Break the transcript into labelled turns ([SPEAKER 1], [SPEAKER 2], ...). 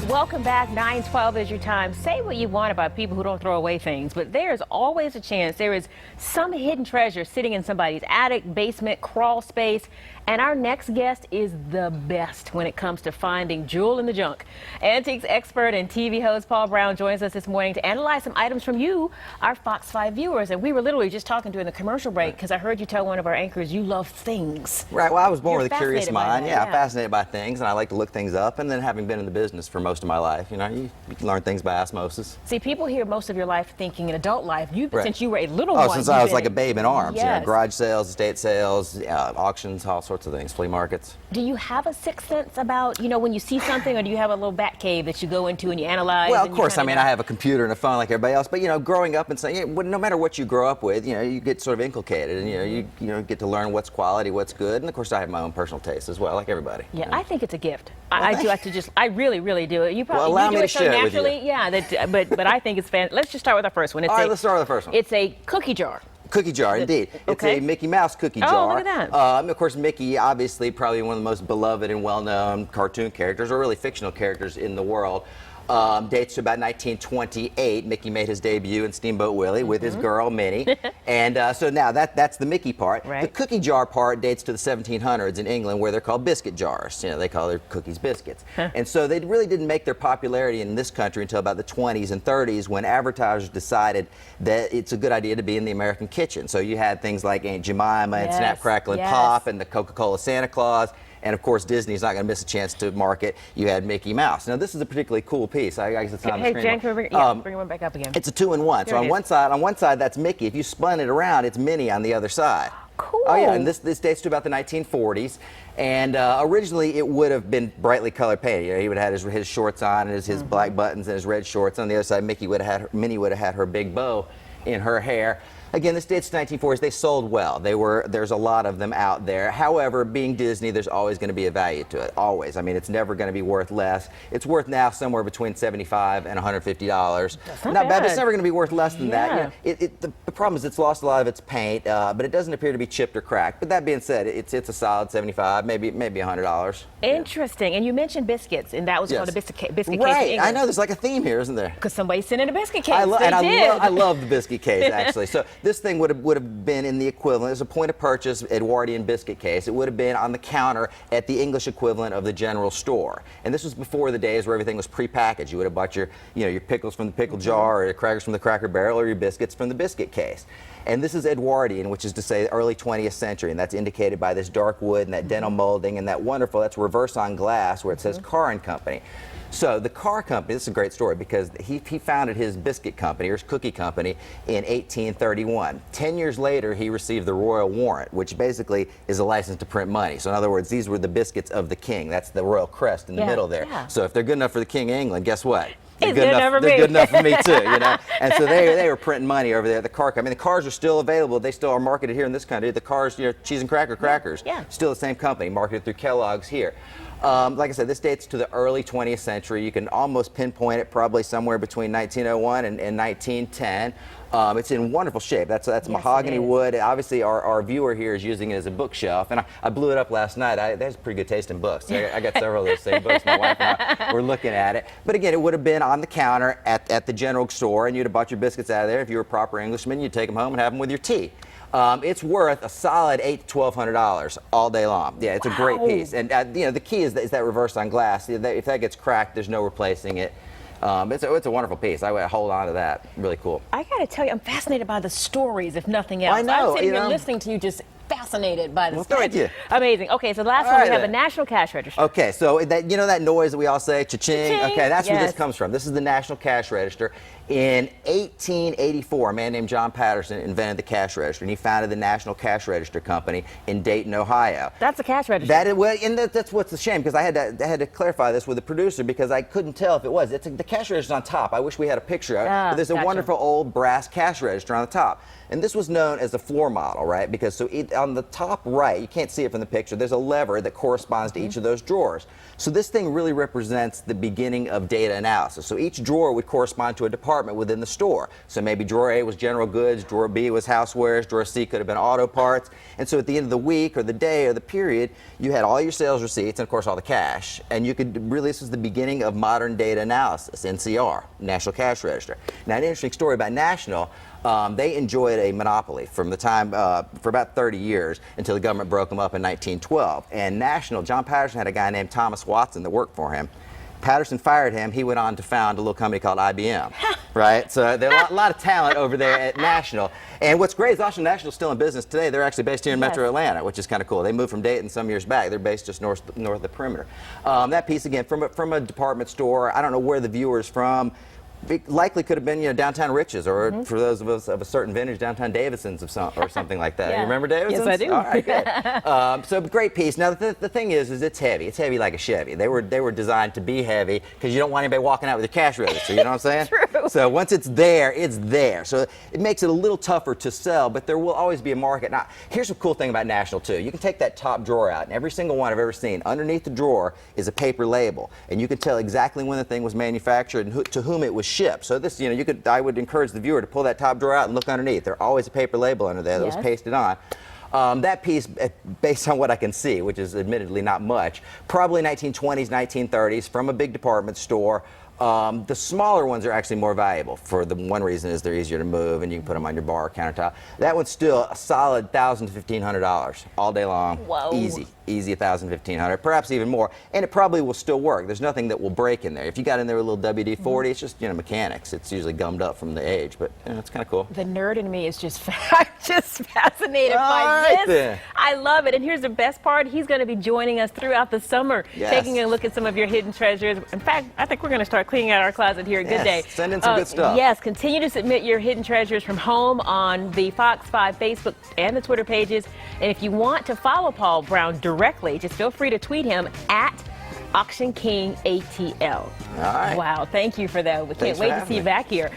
[SPEAKER 1] Welcome back. 9:12 is your time. Say what you want about people who don't throw away things, but there's always a chance there is some hidden treasure sitting in somebody's attic, basement, crawl space. And our next guest is the best when it comes to finding jewel in the junk. Antiques expert and TV host Paul Brown joins us this morning to analyze some items from you, our Fox 5 viewers. And we were literally just talking during the commercial break because I heard you tell one of our anchors you love things.
[SPEAKER 2] Right. Well, I was born
[SPEAKER 1] You're
[SPEAKER 2] with a curious mind.
[SPEAKER 1] fascinated by that,
[SPEAKER 2] I'm fascinated by things, and I like to look things up. And then having been in the business for most of my life, you learn things by osmosis.
[SPEAKER 1] See, people here most of your life thinking in adult life,
[SPEAKER 2] Right.
[SPEAKER 1] since you were a little one.
[SPEAKER 2] Since I was like a babe in arms.
[SPEAKER 1] Yes.
[SPEAKER 2] Garage sales, estate sales, auctions, all sorts of things, flea markets.
[SPEAKER 1] Do you have a sixth sense about, when you see something, or do you have a little bat cave that you go into and you analyze?
[SPEAKER 2] Well, of course. I have a computer and a phone like everybody else, but growing up and saying, no matter what you grow up with, you get sort of inculcated, and you get to learn what's quality, what's good, and of course I have my own personal taste as well, like everybody.
[SPEAKER 1] Yeah, I think it's a gift. I do like to I really, really do. You probably
[SPEAKER 2] allow
[SPEAKER 1] you do
[SPEAKER 2] me to
[SPEAKER 1] it so
[SPEAKER 2] share it with
[SPEAKER 1] naturally.
[SPEAKER 2] you.
[SPEAKER 1] Yeah, but I think it's fantastic. Let's just start with our first one.
[SPEAKER 2] All right, let's start with the first one.
[SPEAKER 1] It's a cookie jar.
[SPEAKER 2] Cookie jar, indeed.
[SPEAKER 1] Okay.
[SPEAKER 2] It's a Mickey Mouse cookie jar.
[SPEAKER 1] Oh, look at that.
[SPEAKER 2] Of course, Mickey, obviously, probably one of the most beloved and well-known cartoon characters, or really fictional characters in the world. Dates to about 1928. Mickey made his debut in Steamboat Willie with his girl, Minnie. And so now that's the Mickey part.
[SPEAKER 1] Right.
[SPEAKER 2] The cookie jar part dates to the 1700s in England, where they're called biscuit jars. They call their cookies biscuits. And so they really didn't make their popularity in this country until about the 20s and 30s, when advertisers decided that it's a good idea to be in the American kitchen. So you had things like Aunt Jemima and Snap, Crackle, and Pop, and the Coca-Cola Santa Claus. And of course, Disney's not going to miss a chance to market. You had Mickey Mouse. Now, this is a particularly cool piece. I guess it's not on the screen.
[SPEAKER 1] Hey, Jen, can we bring one back up again?
[SPEAKER 2] It's a 2-in-1. So on one side, that's Mickey. If you spun it around, it's Minnie on the other side.
[SPEAKER 1] Cool.
[SPEAKER 2] Oh yeah, and this dates to about the 1940s. And originally, it would have been brightly colored painted. He would have had his shorts on, and his black buttons, and his red shorts. On the other side, Minnie would have had her big bow in her hair. Again, this dates to 1940s. They sold well. There's a lot of them out there. However, being Disney, there's always going to be a value to it. Always. It's never going to be worth less. It's worth now somewhere between $75 and $150.
[SPEAKER 1] That's
[SPEAKER 2] not
[SPEAKER 1] not
[SPEAKER 2] bad, but
[SPEAKER 1] bad.
[SPEAKER 2] it's never going to be worth less than that. The problem is it's lost a lot of its paint, but it doesn't appear to be chipped or cracked. But that being said, it's a solid $75, maybe $100.
[SPEAKER 1] Interesting. And you mentioned biscuits, and that was called a biscuit case.
[SPEAKER 2] Right. I know. There's like a theme here, isn't there?
[SPEAKER 1] Because somebody sent in a biscuit case.
[SPEAKER 2] I love the biscuit case, actually. So this thing would have been in the equivalent, as a point of purchase Edwardian biscuit case. It would have been on the counter at the English equivalent of the general store. And this was before the days where everything was prepackaged. You would have bought your pickles from the pickle jar, or your crackers from the Cracker Barrel, or your biscuits from the biscuit case. And this is Edwardian, which is to say early 20th century, and that's indicated by this dark wood and that dental molding and that wonderful, that's reverse on glass where it says Car and Company. So the car company, this is a great story because he founded his biscuit company, or his cookie company, in 1831. 10 years later, he received the royal warrant, which basically is a license to print money. So in other words, these were the biscuits of the king. That's the royal crest in the middle there.
[SPEAKER 1] Yeah.
[SPEAKER 2] So if they're good enough for the King of England, guess what?
[SPEAKER 1] They're good enough
[SPEAKER 2] for me too, And so they were printing money over there at the car company. The cars are still available. They still are marketed here in this country. The cars, cheese and crackers.
[SPEAKER 1] Yeah.
[SPEAKER 2] Still the same company, marketed through Kellogg's here. Like I said, this dates to the early 20th century. You can almost pinpoint it probably somewhere between 1901 and 1910. It's in wonderful shape. That's mahogany wood. Obviously, our viewer here is using it as a bookshelf, and I blew it up last night. There's pretty good taste in books. I got several of those same books. My wife and I were looking at it. But again, it would have been on the counter at the general store, and you'd have bought your biscuits out of there. If you were a proper Englishman, you'd take them home and have them with your tea. It's worth a solid $800 to $1,200 all day long. Yeah, it's a great piece. And the key is that reverse on glass. If that gets cracked, there's no replacing it. It's a wonderful piece. I would hold on to that. Really cool.
[SPEAKER 1] I got to tell you, I'm fascinated by the stories, if nothing else.
[SPEAKER 2] I know.
[SPEAKER 1] I'm sitting here listening to you, just fascinated by the
[SPEAKER 2] stories. Thank you.
[SPEAKER 1] Amazing. Okay, so the last one we have the National Cash Register.
[SPEAKER 2] Okay, so that noise that we all say, cha-ching.
[SPEAKER 1] Cha-ching.
[SPEAKER 2] Okay, that's where this comes from. This is the National Cash Register. In 1884, a man named John Patterson invented the cash register, and he founded the National Cash Register Company in Dayton, Ohio.
[SPEAKER 1] That's a cash register.
[SPEAKER 2] That's what's a shame, because I had to clarify this with the producer because I couldn't tell if it was. The cash register's on top. I wish we had a picture of it. But there's a wonderful old brass cash register on the top. And this was known as the floor model, right? Because on the top right, you can't see it from the picture, there's a lever that corresponds to each of those drawers. So this thing really represents the beginning of data analysis. So each drawer would correspond to a department. department within the store. So maybe drawer A was general goods, drawer B was housewares, drawer C could have been auto parts. And so at the end of the week or the day or the period, you had all your sales receipts and of course all the cash. And you could really, this was the beginning of modern data analysis, NCR, National Cash Register. Now an interesting story about National, they enjoyed a monopoly from the time, for about 30 years until the government broke them up in 1912. And National, John Patterson had a guy named Thomas Watson that worked for him. Patterson fired him. He went on to found a little company called IBM, right? So there are a lot of talent over there at National. And what's great is also National's still in business today. They're actually based here in Metro Atlanta, which is kind of cool. They moved from Dayton some years back. They're based just north of the perimeter. That piece, again, from a department store. I don't know where the viewer's from. It likely could have been, downtown Rich's, or for those of us of a certain vintage, downtown Davidson's or something like that.
[SPEAKER 1] Yeah.
[SPEAKER 2] You remember Davidson's?
[SPEAKER 1] Yes, I do.
[SPEAKER 2] All right, good. So great piece. Now the thing is it's heavy. It's heavy like a Chevy. They were designed to be heavy because you don't want anybody walking out with your cash register. You know what I'm saying?
[SPEAKER 1] True.
[SPEAKER 2] So once it's there, it's there. So it makes it a little tougher to sell, but there will always be a market. Now here's a cool thing about National too. You can take that top drawer out, and every single one I've ever seen, underneath the drawer is a paper label, and you can tell exactly when the thing was manufactured and to whom it was shipped. So this, I would encourage the viewer to pull that top drawer out and look underneath. There's always a paper label under there that was pasted on. That piece, based on what I can see, which is admittedly not much, probably 1920s, 1930s, from a big department store. The smaller ones are actually more valuable for the one reason is they're easier to move and you can put them on your bar or countertop. That one's still a solid $1,000 to $1,500 all day long.
[SPEAKER 1] Whoa.
[SPEAKER 2] Easy $1,000, $1,500, perhaps even more. And it probably will still work. There's nothing that will break in there. If you got in there with a little WD-40, it's just mechanics. It's usually gummed up from the age, but it's kind of cool.
[SPEAKER 1] The nerd in me is just fascinated by
[SPEAKER 2] right
[SPEAKER 1] this.
[SPEAKER 2] then.
[SPEAKER 1] I love it. And here's the best part. He's going to be joining us throughout the summer, taking a look at some of your hidden treasures. In fact, I think we're going to start cleaning out our closet here at Good Day.
[SPEAKER 2] Send in some good stuff.
[SPEAKER 1] Yes, continue to submit your hidden treasures from home on the Fox 5 Facebook and the Twitter pages. And if you want to follow Paul Brown directly, just feel free to tweet him at Auction King ATL.
[SPEAKER 2] All right.
[SPEAKER 1] Wow, thank you for that. We can't
[SPEAKER 2] Thanks for
[SPEAKER 1] wait to
[SPEAKER 2] having
[SPEAKER 1] see you
[SPEAKER 2] me.
[SPEAKER 1] back here.